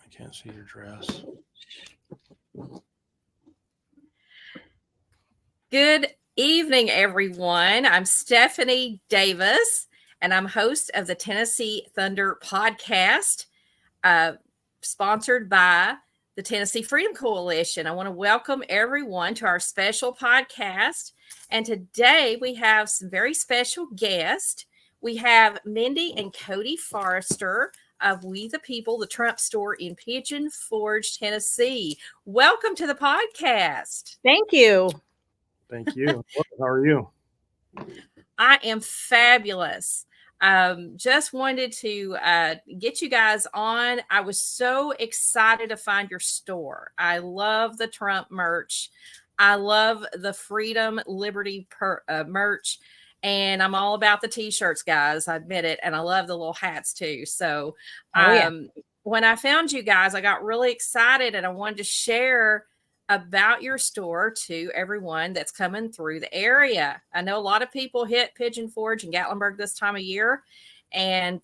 I can't see your dress. Good evening, everyone. I'm Stephanie Davis, and I'm host of the Tennessee Thunder podcast, sponsored by the Tennessee Freedom Coalition. I want to welcome everyone to our special podcast. And today we have some very special guests. We have Mindy and Cody Forrester of We the People, the Trump store in Pigeon Forge, Tennessee. Welcome to the podcast. Thank you. Thank you. How are you? I am fabulous. Just wanted to get you guys on. I was so excited to find your store. I love the Trump merch. I love the Freedom Liberty merch. And I'm all about the t-shirts, guys. I admit it. And I love the little hats too. So when I found you guys, I got really excited and I wanted to share about your store to everyone that's coming through the area. I know a lot of people hit Pigeon Forge and Gatlinburg this time of year. And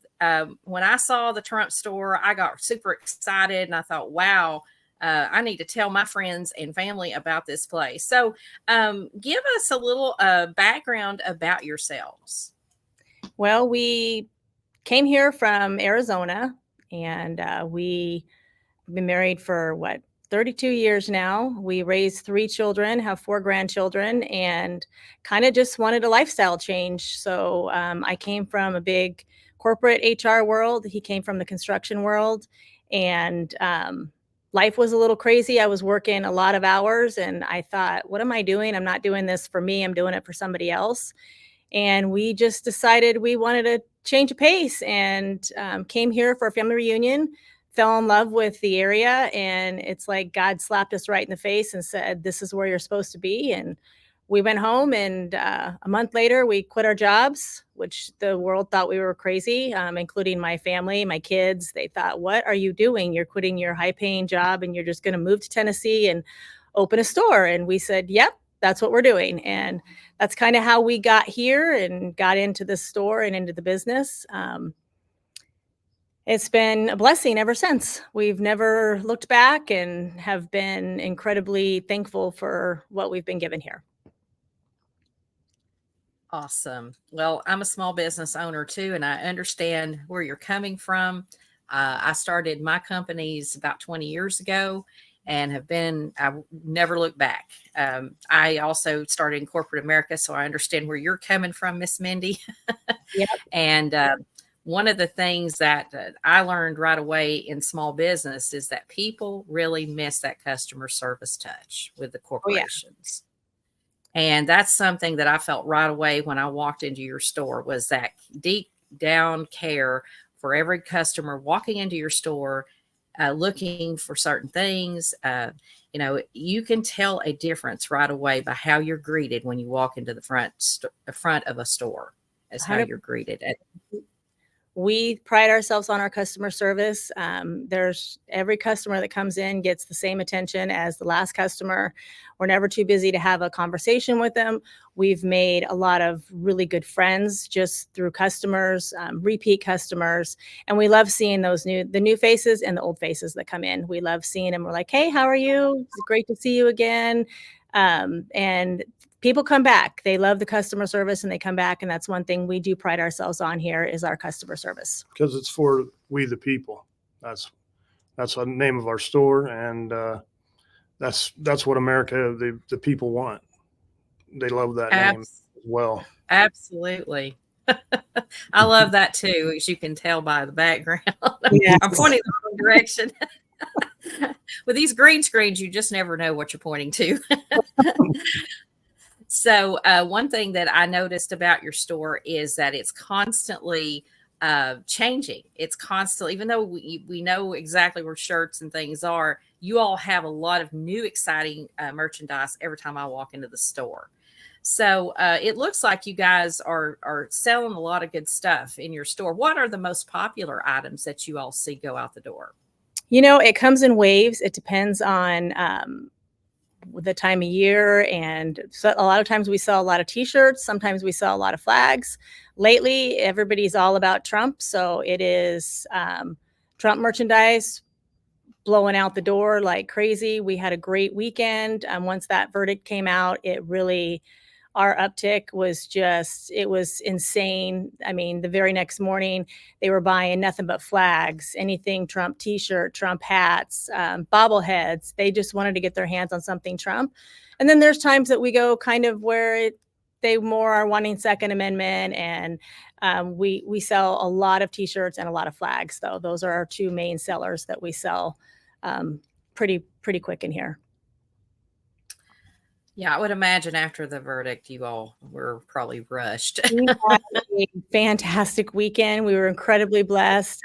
when I saw the Trump store, I got super excited and I thought, wow, I need to tell my friends and family about this place. So give us a little background about yourselves. Well, we came here from Arizona and we've been married for 32 years now. We raised 3 children, have 4 grandchildren, and kind of just wanted a lifestyle change. So I came from a big corporate HR world. He came from the construction world, and life was a little crazy. I was working a lot of hours, and I thought, what am I doing? I'm not doing this for me. I'm doing it for somebody else. And we just decided we wanted to change a pace and came here for a family reunion. Fell in love with the area, and it's like God slapped us right in the face and said, this is where you're supposed to be. And we went home, and a month later we quit our jobs, which the world thought we were crazy, including my family, my kids. They thought, what are you doing? You're quitting your high-paying job and you're just going to move to Tennessee and open a store. And we said, yep, that's what we're doing. And that's kind of how we got here and got into the store and into the business. It's been a blessing ever since. We've never looked back and have been incredibly thankful for what we've been given here. Awesome. Well, I'm a small business owner too, and I understand where you're coming from. I started my companies about 20 years ago and I never looked back. I also started in corporate America, so I understand where you're coming from, Miss Mindy. Yep. And one of the things that I learned right away in small business is that people really miss that customer service touch with the corporations. Oh, yeah. And that's something that I felt right away when I walked into your store was that deep down care for every customer walking into your store, looking for certain things. You can tell a difference right away by how you're greeted when you walk into the front of a store as how you're greeted. We pride ourselves on our customer service. There's every customer that comes in gets the same attention as the last customer. We're never too busy to have a conversation with them. We've made a lot of really good friends just through customers, repeat customers. And we love seeing the new faces and the old faces that come in. We love seeing them. We're like, hey, how are you? It's great to see you again. And people come back. They love the customer service and they come back. And that's one thing we do pride ourselves on here is our customer service. Because it's for We the People. That's the name of our store. And that's what America, the people want. They love that name as well. Absolutely. I love that too, as you can tell by the background. Yes. I'm pointing the wrong direction. With these green screens, you just never know what you're pointing to. So one thing that I noticed about your store is that it's constantly changing. It's constantly, even though we know exactly where shirts and things are, you all have a lot of new exciting merchandise every time I walk into the store. So it looks like you guys are selling a lot of good stuff in your store. What are the most popular items that you all see go out the door? It comes in waves. It depends on the time of year. And so a lot of times we sell a lot of t-shirts. Sometimes we sell a lot of flags. Lately, everybody's all about Trump. So it is Trump merchandise, blowing out the door like crazy. We had a great weekend. Once that verdict came out, our uptick was it was insane. I mean, the very next morning, they were buying nothing but flags, anything Trump t-shirt, Trump hats, bobbleheads. They just wanted to get their hands on something Trump. And then there's times that we go kind of where they more are wanting Second Amendment, and we sell a lot of t-shirts and a lot of flags, though. Those are our two main sellers that we sell pretty quick in here. Yeah, I would imagine after the verdict, you all were probably rushed. We had a fantastic weekend. We were incredibly blessed.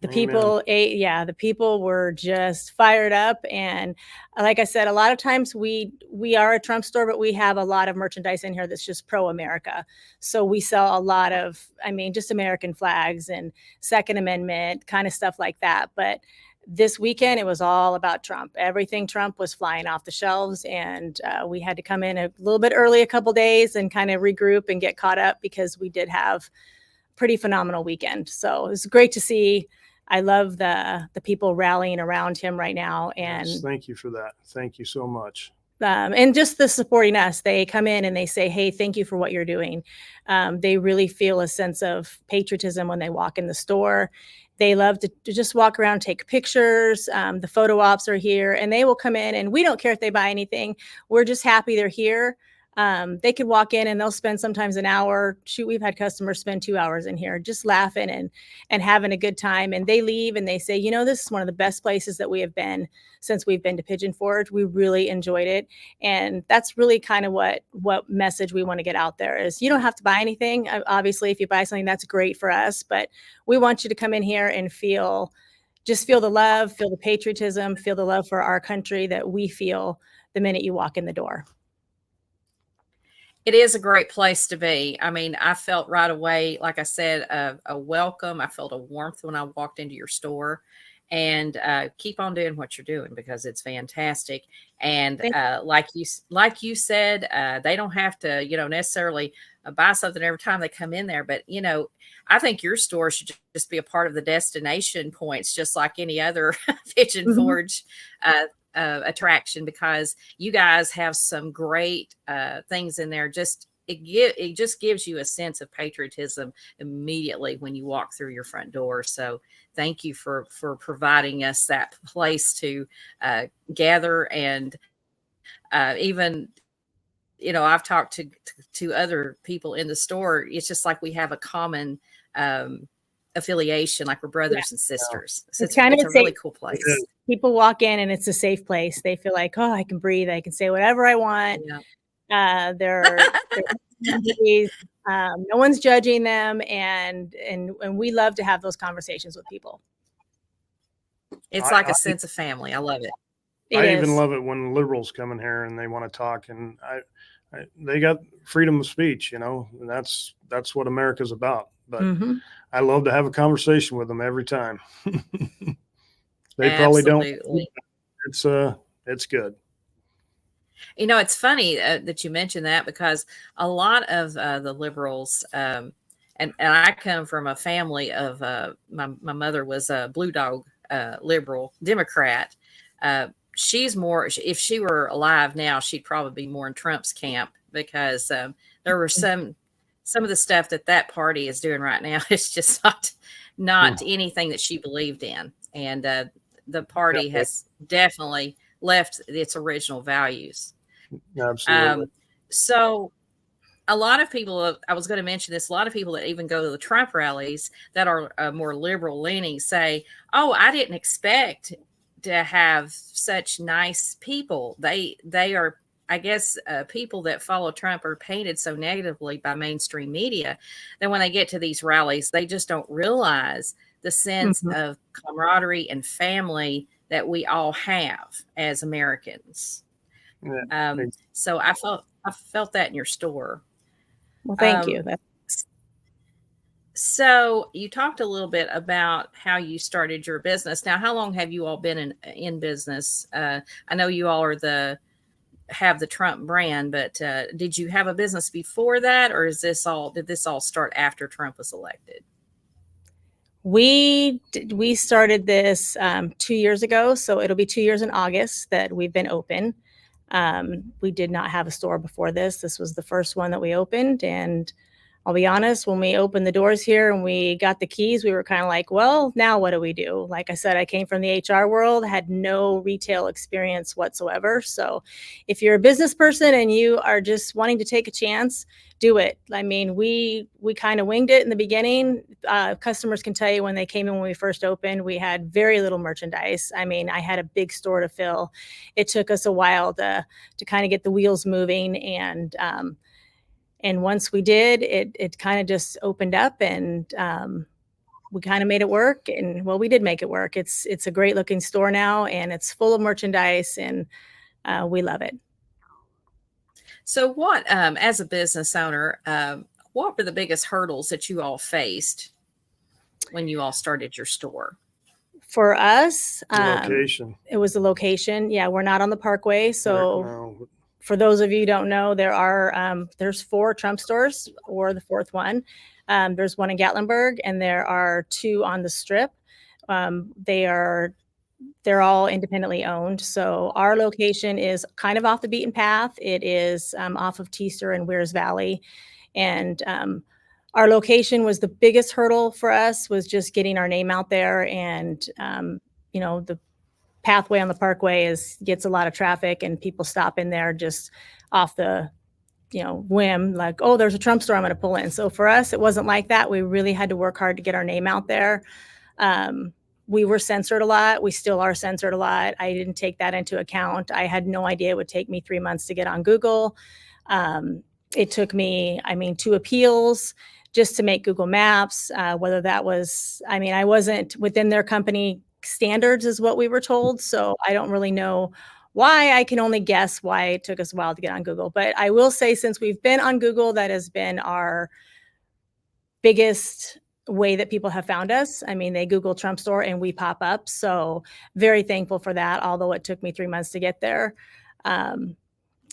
The people were just fired up. And like I said, a lot of times we are a Trump store, but we have a lot of merchandise in here that's just pro-America. So we sell a lot of, just American flags and Second Amendment kind of stuff like that. But this weekend, it was all about Trump. Everything Trump was flying off the shelves, and we had to come in a little bit early a couple days and kind of regroup and get caught up, because we did have a pretty phenomenal weekend. So it was great to see. I love the people rallying around him right now. And yes, thank you for that. Thank you so much. And just the supporting us. They come in and they say, hey, thank you for what you're doing. They really feel a sense of patriotism when they walk in the store. They love to just walk around, take pictures. The photo ops are here, and they will come in, and we don't care if they buy anything. We're just happy they're here. They could walk in and they'll spend sometimes an hour. Shoot, we've had customers spend 2 hours in here just laughing and having a good time. And they leave and they say, this is one of the best places that we have been since we've been to Pigeon Forge. We really enjoyed it. And that's really kind of what message we want to get out there is, you don't have to buy anything. Obviously, if you buy something, that's great for us. But we want you to come in here and feel the love, feel the patriotism, feel the love for our country that we feel the minute you walk in the door. It is a great place to be. I felt right away, like I said, a welcome. I felt a warmth when I walked into your store. And keep on doing what you're doing, because it's fantastic. And like you said, they don't have to, necessarily buy something every time they come in there. But, I think your store should just be a part of the destination points, just like any other Pigeon Forge attraction, because you guys have some great things in there. It just gives you a sense of patriotism immediately when you walk through your front door. So thank you for providing us that place to gather. And even, I've talked to other people in the store. It's just like we have a common affiliation, like we're brothers and sisters. So it's a really cool place. People walk in and it's a safe place. They feel like, oh, I can breathe. I can say whatever I want. Yeah. No one's judging them. And we love to have those conversations with people. It's like a sense of family. I love it. I even love it when liberals come in here and they want to talk, and they got freedom of speech, and that's what America's about. But I love to have a conversation with them every time. They probably don't. It's good. It's funny that you mentioned that, because a lot of the liberals, and I come from a family of my mother was a Blue Dog liberal Democrat. She's more, if she were alive now, she'd probably be more in Trump's camp, because there were some of the stuff that party is doing right now. It's just not anything that she believed in. And the party has definitely left its original values. Absolutely. So a lot of people, I was going to mention this, a lot of people that even go to the Trump rallies that are more liberal leaning say, oh, I didn't expect to have such nice people. They are, I guess, people that follow Trump are painted so negatively by mainstream media that when they get to these rallies, they just don't realize the sense of camaraderie and family that we all have as Americans. Yeah. So I felt that in your store. Well, thank you. So you talked a little bit about how you started your business. Now, how long have you all been in business? I know you all have the Trump brand, but did you have a business before that, or did this all start after Trump was elected? We started this 2 years ago, so it'll be 2 years in August that we've been open. We did not have a store before this. This was the first one that we opened, and I'll be honest, when we opened the doors here and we got the keys, we were kind of like, well, now what do we do? Like I said, I came from the HR world, had no retail experience whatsoever. So if you're a business person and you are just wanting to take a chance, do it. I mean, we kind of winged it in the beginning. Customers can tell you when they came in when we first opened, we had very little merchandise. I mean, I had a big store to fill. It took us a while to kind of get the wheels moving, and once we did, it kind of just opened up, and we kind of made it work. And well, we did make it work. It's a great looking store now, and it's full of merchandise, and we love it. So what, as a business owner, what were the biggest hurdles that you all faced when you all started your store? For us, Location. it was the location. Yeah, we're not on the Parkway, so. No. For those of you who don't know, there's 4 Trump stores, or the 4th one. There's one in Gatlinburg, and there are 2 on the Strip. They're all independently owned. So our location is kind of off the beaten path. It is off of Teaster and Weirs Valley, and our location was the biggest hurdle for us, was just getting our name out there. And the pathway on the Parkway gets a lot of traffic, and people stop in there just off the whim, like, oh, there's a Trump store, I'm going to pull in. So for us, it wasn't like that. We really had to work hard to get our name out there. We were censored a lot. We still are censored a lot. I didn't take that into account. I had no idea it would take me 3 months to get on Google. It took me, 2 appeals just to make Google Maps, whether that was, I wasn't within their company standards is what we were told. So I don't really know why. I can only guess why it took us a while to get on Google. But I will say, since we've been on Google, that has been our biggest way that people have found us. They Google Trump store and we pop up. So very thankful for that, although it took me 3 months to get there.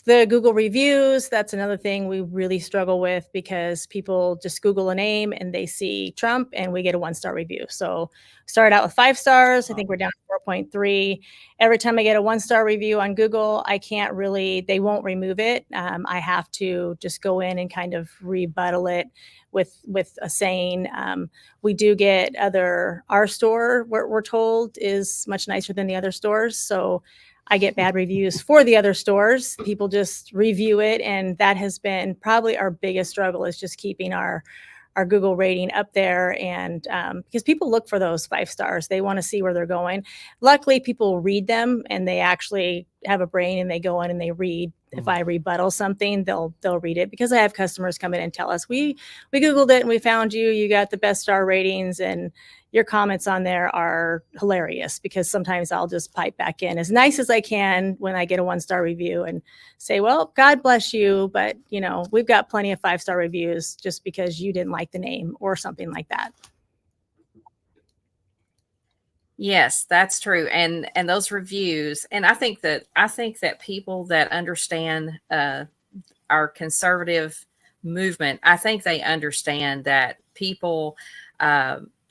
The Google reviews, that's another thing we really struggle with, because people just Google a name and they see Trump and we get a 1-star review. So started out with 5 stars. I think we're down to 4.3. Every time I get a 1-star review on Google, they won't remove it. I have to just go in and kind of rebuttal it with a saying. We do get our store, we're told, is much nicer than the other stores. So I get bad reviews for the other stores. People just review it. And that has been probably our biggest struggle, is just keeping our Google rating up there. And because people look for those 5 stars, they want to see where they're going. Luckily, people read them, and they actually have a brain, and they go in and they read. If I rebuttal something, they'll read it, because I have customers come in and tell us, we Googled it and we found you got the best star ratings, and your comments on there are hilarious. Because sometimes I'll just pipe back in as nice as I can when I get a 1-star review and say, well, God bless you, but we've got plenty of 5-star reviews, just because you didn't like the name or something like that. Yes, that's true. And those reviews, and I think that people that understand our conservative movement, I think they understand that people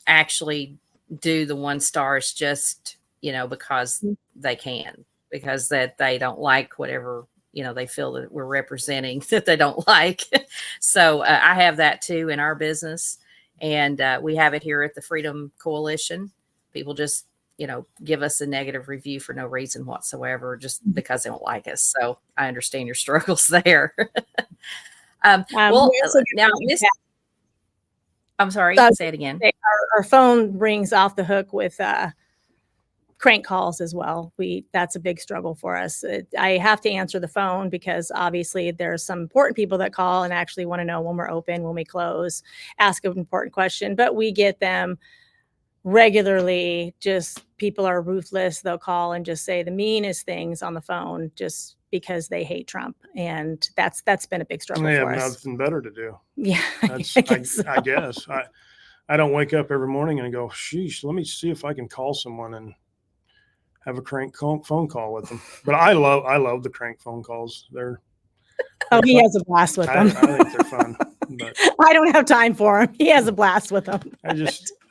actually do the 1 stars just, because they can, because that they don't like whatever, they feel that we're representing that they don't like. So I have that too in our business, and we have it here at the Freedom Coalition. People just, give us a negative review for no reason whatsoever, just because they don't like us. So I understand your struggles there. Well, now, I'm sorry, say it again. Our phone rings off the hook with crank calls as well. That's a big struggle for us. I have to answer the phone, because obviously there's some important people that call and actually want to know when we're open, when we close, ask an important question, but we get them regularly. Just people are ruthless. They'll call and just say the meanest things on the phone, just because they hate Trump. And that's been a big struggle for us. They have nothing better to do. Yeah. I guess. I don't wake up every morning and go, sheesh, let me see if I can call someone and have a crank phone call with them. But I love the crank phone calls. He has a blast with them. I think they're fun. But I don't have time for him. He has a blast with them.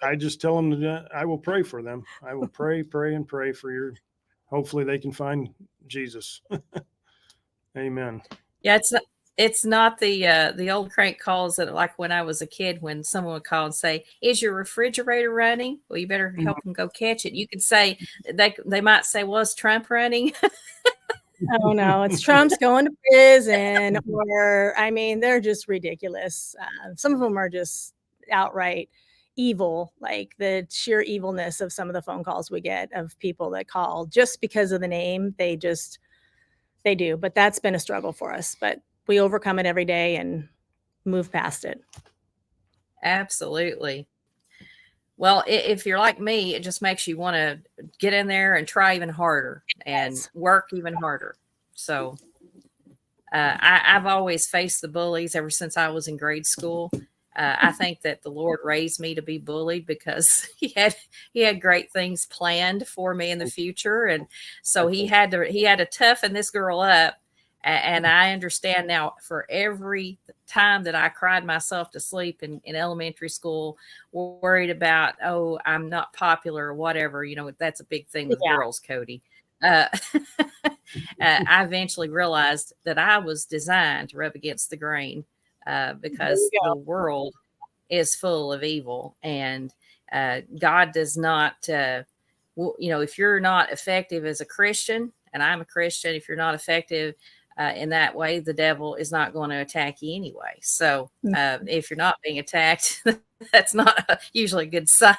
I just tell them that I will pray for them. I will pray for your, hopefully they can find Jesus. Amen. Yeah, it's not the old crank calls that like when I was a kid when someone would call and say, "Is your refrigerator running?" Well, you better help them go catch it. You could say they might say, "Well, is Trump running?" Oh no, it's Trump's going to prison, or I mean, they're just ridiculous. Some of them are just outright evil, like the sheer evilness of some of the phone calls we get of people that call just because of the name. They do, but that's been a struggle for us. But we overcome it every day and move past it. Absolutely. Well, if you're like me, it just makes you want to get in there and try even harder and work even harder. So I've always faced the bullies ever since I was in grade school. I think that the Lord raised me to be bullied because he had great things planned for me in the future, and so he had to toughen this girl up. And I understand now, for every time that I cried myself to sleep in elementary school, worried about, oh, I'm not popular or whatever, that's a big thing with girls, Cody. I eventually realized that I was designed to rub against the grain because the world is full of evil, and God does not, if you're not effective as a Christian, and I'm a Christian, if you're not effective in that way, the devil is not going to attack you anyway. So if you're not being attacked, that's not usually a good sign.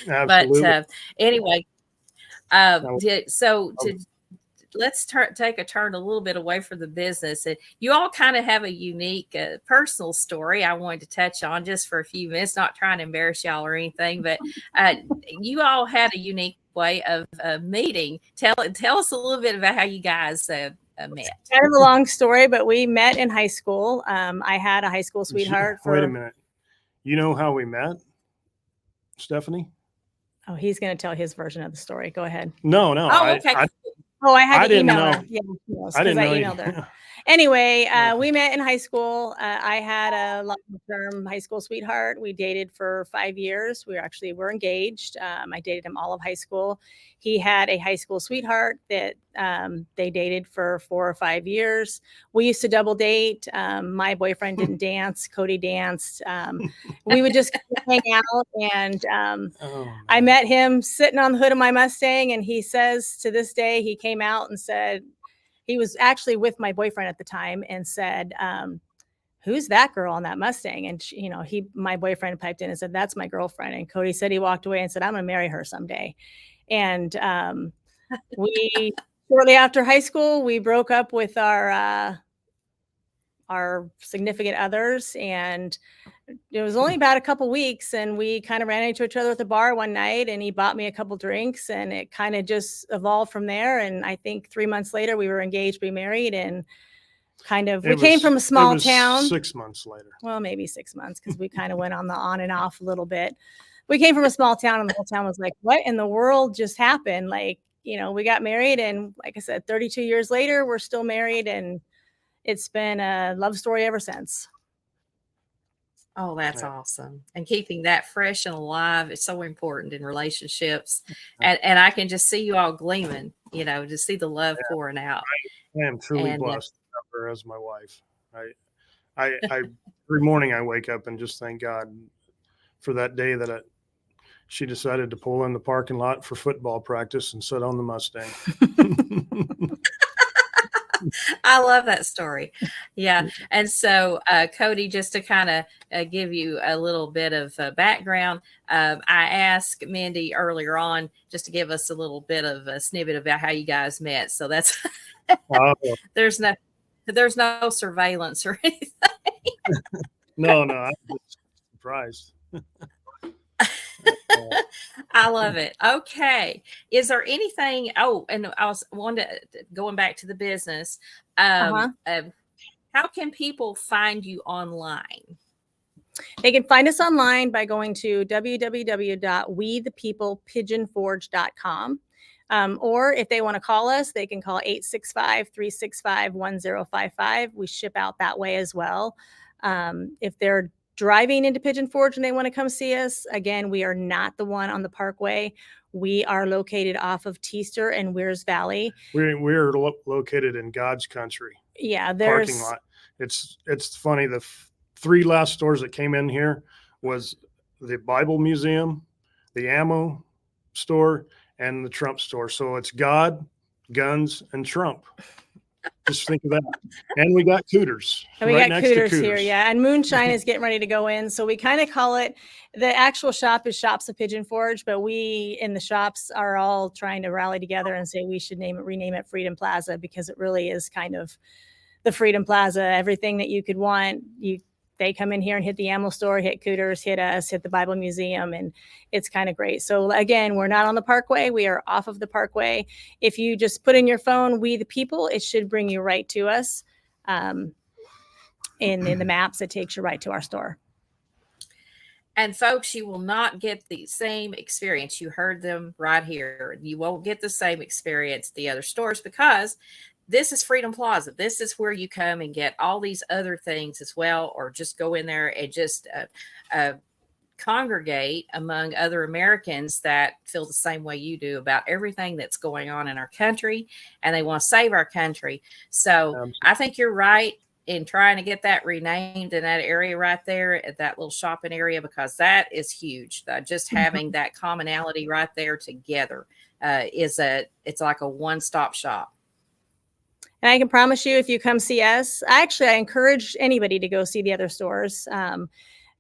Absolutely. But anyway, let's take a turn a little bit away from the business. And you all kind of have a unique personal story I wanted to touch on just for a few minutes, not trying to embarrass y'all or anything, but you all had a unique way of meeting. Tell us a little bit about how you guys met. Kind of a long story, but we met in high school. I had a high school sweetheart. Wait a minute. You know how we met, Stephanie? Oh, he's going to tell his version of the story. Go ahead. No. Oh, okay. I had to email her. Yeah, I didn't know. I emailed her. Anyway, we met in high school. I had a long-term high school sweetheart. We dated for 5 years. We were engaged. I dated him all of high school. He had a high school sweetheart that they dated for 4 or 5 years. We used to double date. My boyfriend didn't dance. Cody danced. We would just hang out. And I met him sitting on the hood of my Mustang. And he says to this day, he came out and said, he was actually with my boyfriend at the time, and said, who's that girl on that Mustang? And my boyfriend piped in and said, that's my girlfriend. And Cody said he walked away and said, I'm going to marry her someday. And we shortly after high school, we broke up with our significant others, and it was only about a couple weeks, and we kind of ran into each other at the bar one night, and he bought me a couple drinks, and it kind of just evolved from there. And I think 3 months later we were engaged to be married, and we came from a small town. 6 months later. Well, maybe 6 months, because we kind of went on and off a little bit. We came from a small town, and the whole town was like, what in the world just happened? Like, we got married, and like I said, 32 years later, we're still married, and it's been a love story ever since. Oh, that's awesome. And keeping that fresh and alive is so important in relationships. And I can just see you all gleaming, to see the love pouring out. I am truly blessed to have her as my wife. I every morning I wake up and just thank God for that day that she decided to pull in the parking lot for football practice and sit on the Mustang. I love that story. Yeah. And so, Cody, just to kind of give you a little bit of background, I asked Mindy earlier on just to give us a little bit of a snippet about how you guys met. So that's there's no surveillance or anything. No, I'm just surprised. I love it. Okay. Is there anything? Oh, and I was going back to the business. How can people find you online? They can find us online by going to www.wethepeoplepigeonforge.com. Or if they want to call us, they can call 865-365-1055. We ship out that way as well. If they're driving into Pigeon Forge and they want to come see us, again, we are not the one on the Parkway. We are located off of Teaster and Weirs Valley. We're located in God's country. Yeah, Parking lot. It's funny. The 3 last stores that came in here was the Bible Museum, the ammo store, and the Trump store. So it's God, guns, and Trump. Just think of that. And we got Cooters. And we right got next to Cooters here, yeah. And Moonshine is getting ready to go in. So we kind of call it, the actual shop is Shops of Pigeon Forge, but we in the shops are all trying to rally together and say we should rename it Freedom Plaza, because it really is kind of the Freedom Plaza. Everything that you could want, they come in here and hit the ammo store, hit Cooters, hit us, hit the Bible Museum, and it's kind of great. So again, we're not on the Parkway. We are off of the Parkway. If you just put in your phone, We the People, it should bring you right to us. In the maps, it takes you right to our store. And folks, you will not get the same experience. You heard them right here. You won't get the same experience at the other stores, because this is Freedom Plaza. This is where you come and get all these other things as well, or just go in there and just congregate among other Americans that feel the same way you do about everything that's going on in our country, and they want to save our country. So I think you're right in trying to get that renamed in that area right there at that little shopping area, because that is huge. Just having that commonality right there together it's like a one-stop shop. And I can promise you, if you come see us, I encourage anybody to go see the other stores,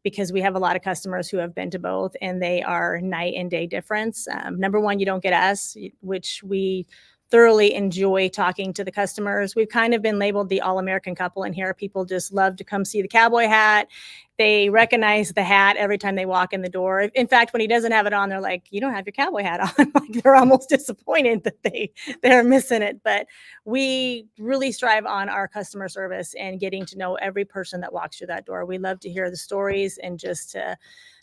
because we have a lot of customers who have been to both, and they are night and day difference. Number one, you don't get us, which we thoroughly enjoy talking to the customers. We've kind of been labeled the all-American couple in here. People just love to come see the cowboy hat. They recognize the hat every time they walk in the door. In fact, when he doesn't have it on, they're like, "You don't have your cowboy hat on." Like, they're almost disappointed that they're missing it. But we really strive on our customer service and getting to know every person that walks through that door. We love to hear the stories and just to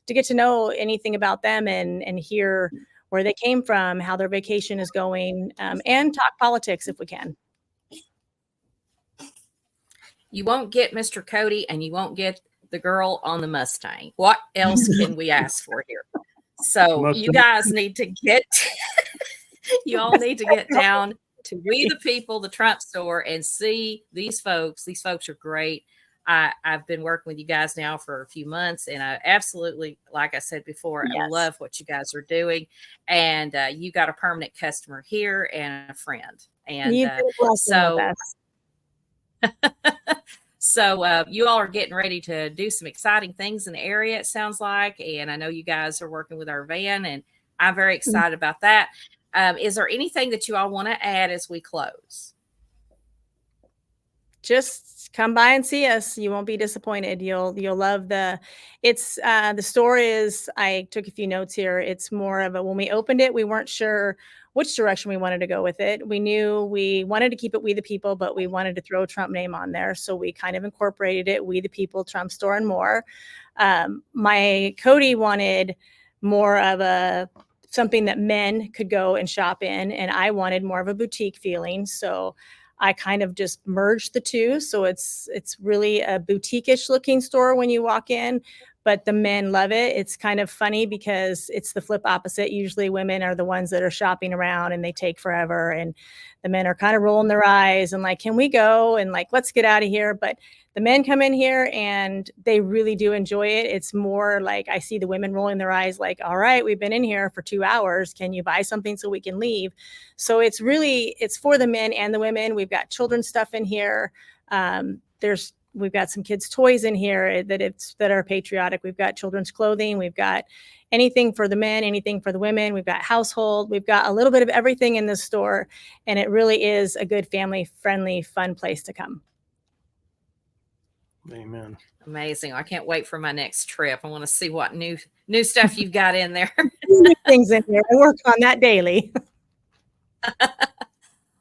get to know anything about them and hear where they came from, how their vacation is going, and talk politics if we can. You won't get Mr. Cody, and you won't get the girl on the Mustang. What else can we ask for here? So you guys need to you all need to get down to We the People, the Trump store, and see these folks. These folks are great. I've been working with you guys now for a few months, and I absolutely, like I said before, yes, I love what you guys are doing. And you got a permanent customer here and a friend. And so you all are getting ready to do some exciting things in the area, it sounds like. And I know you guys are working with our van, and I'm very excited about that. Is there anything that you all want to add as we close? Just come by and see us. You won't be disappointed. You'll love the store is, I took a few notes here. It's more of when we opened it, we weren't sure which direction we wanted to go with it. We knew we wanted to keep it We the People, but we wanted to throw a Trump name on there. So we kind of incorporated it, We the People, Trump Store, and more. My Cody wanted more of something that men could go and shop in, and I wanted more of a boutique feeling. So I kind of just merged the two. So it's really a boutique-ish looking store when you walk in, but the men love it. It's kind of funny because it's the flip opposite. Usually women are the ones that are shopping around and they take forever, and the men are kind of rolling their eyes and like, "Can we go?" and like, "Let's get out of here." But the men come in here and they really do enjoy it. It's more like I see the women rolling their eyes like, "All right, we've been in here for 2 hours. Can you buy something so we can leave?" So it's for the men and the women. We've got children's stuff in here. We've got some kids' toys in here that are patriotic. We've got children's clothing. We've got anything for the men, anything for the women. We've got household. We've got a little bit of everything in this store, and it really is a good family-friendly, fun place to come. Amen. Amazing. I can't wait for my next trip. I want to see what new stuff you've got in there. New things in here. I work on that daily.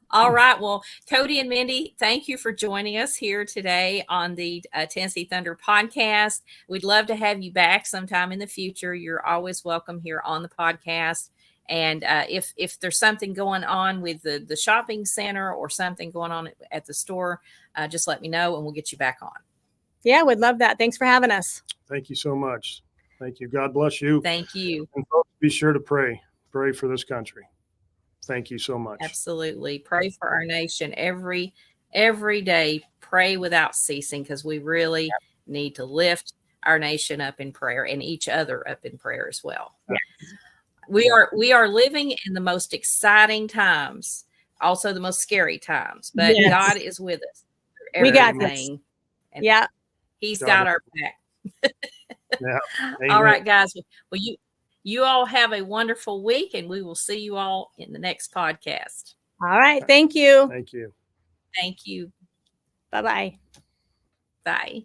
All right. Well, Cody and Mindy, thank you for joining us here today on the Tennessee Thunder podcast. We'd love to have you back sometime in the future. You're always welcome here on the podcast. And if there's something going on with the shopping center or something going on at the store, just let me know and we'll get you back on. Yeah, would love that. Thanks for having us. Thank you so much. Thank you. God bless you. Thank you. And folks, be sure to pray. Pray for this country. Thank you so much. Absolutely. Pray for our nation every day. Pray without ceasing, because we really need to lift our nation up in prayer and each other up in prayer as well. Yes. We are living in the most exciting times, also the most scary times, but Yes. God is with us. We got this. And Yeah. He's God got our back. Yeah. All Amen. right, guys. Well, you all have a wonderful week, and we will see you all in the next podcast. All right. Thank you. Thank you. Thank you. Bye-bye. Bye.